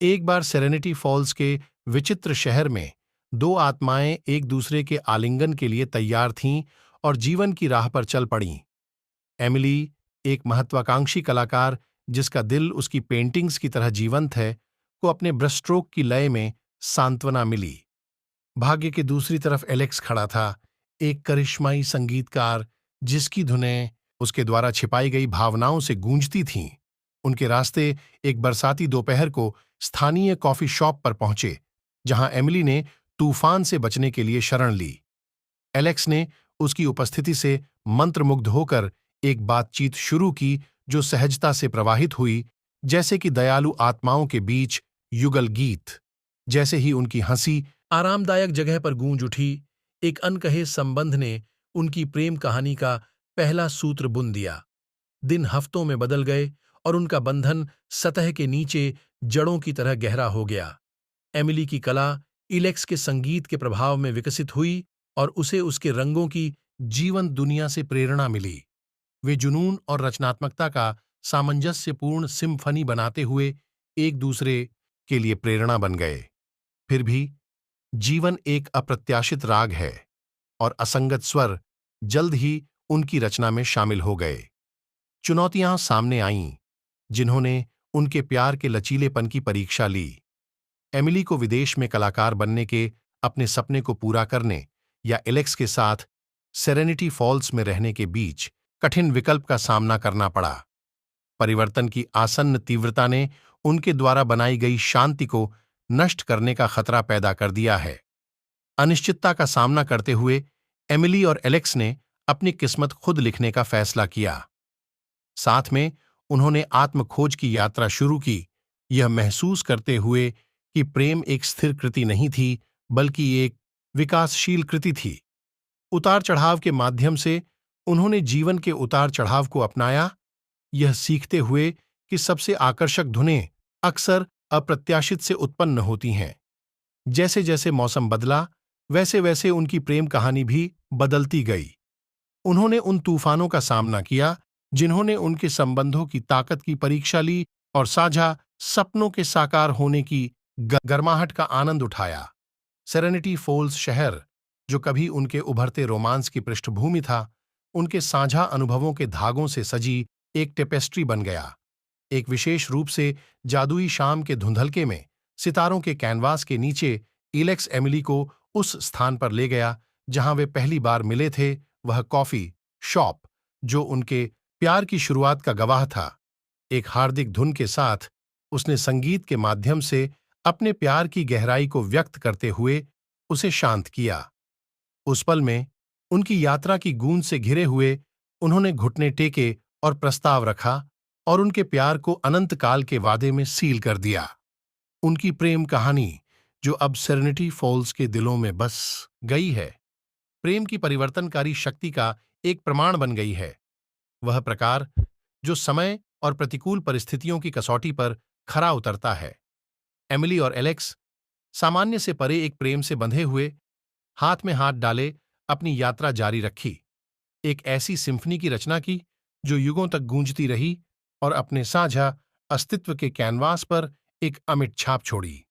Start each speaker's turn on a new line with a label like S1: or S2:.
S1: एक बार serenity false के विचित्र शहर में दो आत्माएं एक दूसरे के आलिंगन के लिए तैयार थीं और जीवन की राह पर चल पड़ीं। एमिली, एक महत्वाकांक्षी कलाकार जिसका दिल उसकी पेंटिंग्स की तरह जीवंत है, को अपने ब्रशस्ट्रोक की लय में सांत्वना मिली। भाग्य की दूसरी तरफ एलेक्स खड़ा था, एक करिश्माई संगीतकार जिसकी धुनें उसके द्वारा छिपाई गई भावनाओं से गूंजती थीं। उनके रास्ते एक बरसाती दोपहर को स्थानीय कॉफी शॉप पर पहुंचे, जहां एमिली ने तूफान से बचने के लिए शरण ली। एलेक्स ने उसकी उपस्थिति से मंत्रमुग्ध होकर एक बातचीत शुरू की जो सहजता से प्रवाहित हुई, जैसे कि दयालु आत्माओं के बीच युगल गीत। जैसे ही उनकी हंसी आरामदायक जगह पर गूंज उठी, एक अनकहे संबंध ने उनकी प्रेम कहानी का पहला सूत्र बुन दिया। दिन हफ्तों में बदल गए और उनका बंधन सतह के नीचे जड़ों की तरह गहरा हो गया। एमिली की कला इलेक्स के संगीत के प्रभाव में विकसित हुई और उसे उसके रंगों की जीवंत दुनिया से प्रेरणा मिली। वे जुनून और रचनात्मकता का सामंजस्यपूर्ण सिम्फनी बनाते हुए एक दूसरे के लिए प्रेरणा बन गए। फिर भी जीवन एक अप्रत्याशित राग है और असंगत स्वर जल्द ही उनकी रचना में शामिल हो गए। चुनौतियां सामने आईं, जिन्होंने उनके प्यार के लचीलेपन की परीक्षा ली। एमिली को विदेश में कलाकार बनने के अपने सपने को पूरा करने या एलेक्स के साथ सेरेनिटी फॉल्स में रहने के बीच कठिन विकल्प का सामना करना पड़ा। परिवर्तन की आसन्न तीव्रता ने उनके द्वारा बनाई गई शांति को नष्ट करने का खतरा पैदा कर दिया है। अनिश्चितता का सामना करते हुए एमिली और एलेक्स ने अपनी किस्मत खुद लिखने का फैसला किया। साथ में उन्होंने आत्मखोज की यात्रा शुरू की, यह महसूस करते हुए कि प्रेम एक स्थिर कृति नहीं थी, बल्कि एक विकासशील कृति थी। उतार चढ़ाव के माध्यम से उन्होंने जीवन के उतार चढ़ाव को अपनाया, यह सीखते हुए कि सबसे आकर्षक धुनें अक्सर अप्रत्याशित से उत्पन्न होती हैं। जैसे जैसे मौसम बदला, वैसे वैसे उनकी प्रेम कहानी भी बदलती गई। उन्होंने उन तूफानों का सामना किया जिन्होंने उनके संबंधों की ताकत की परीक्षा ली और साझा सपनों के साकार होने की गर्माहट का आनंद उठाया। सेरेनिटी फॉल्स शहर, जो कभी उनके उभरते रोमांस की पृष्ठभूमि था, उनके साझा अनुभवों के धागों से सजी एक टेपेस्ट्री बन गया। एक विशेष रूप से जादुई शाम के धुंधलके में सितारों के कैनवास के नीचे इलेक्स एमिली को उस स्थान पर ले गया जहां वे पहली बार मिले थे, वह कॉफी शॉप जो उनके प्यार की शुरुआत का गवाह था। एक हार्दिक धुन के साथ उसने संगीत के माध्यम से अपने प्यार की गहराई को व्यक्त करते हुए उसे शांत किया। उस पल में उनकी यात्रा की गूंज से घिरे हुए उन्होंने घुटने टेके और प्रस्ताव रखा और उनके प्यार को अनंत काल के वादे में सील कर दिया। उनकी प्रेम कहानी, जो अब सेरेनिटी फॉल्स के दिलों में बस गई है, प्रेम की परिवर्तनकारी शक्ति का एक प्रमाण बन गई है। वह प्रकार जो समय और प्रतिकूल परिस्थितियों की कसौटी पर खरा उतरता है। एमिली और एलेक्स सामान्य से परे एक प्रेम से बंधे हुए, हाथ में हाथ डाले अपनी यात्रा जारी रखी, एक ऐसी सिम्फनी की रचना की जो युगों तक गूंजती रही और अपने साझा अस्तित्व के कैनवास पर एक अमिट छाप छोड़ी।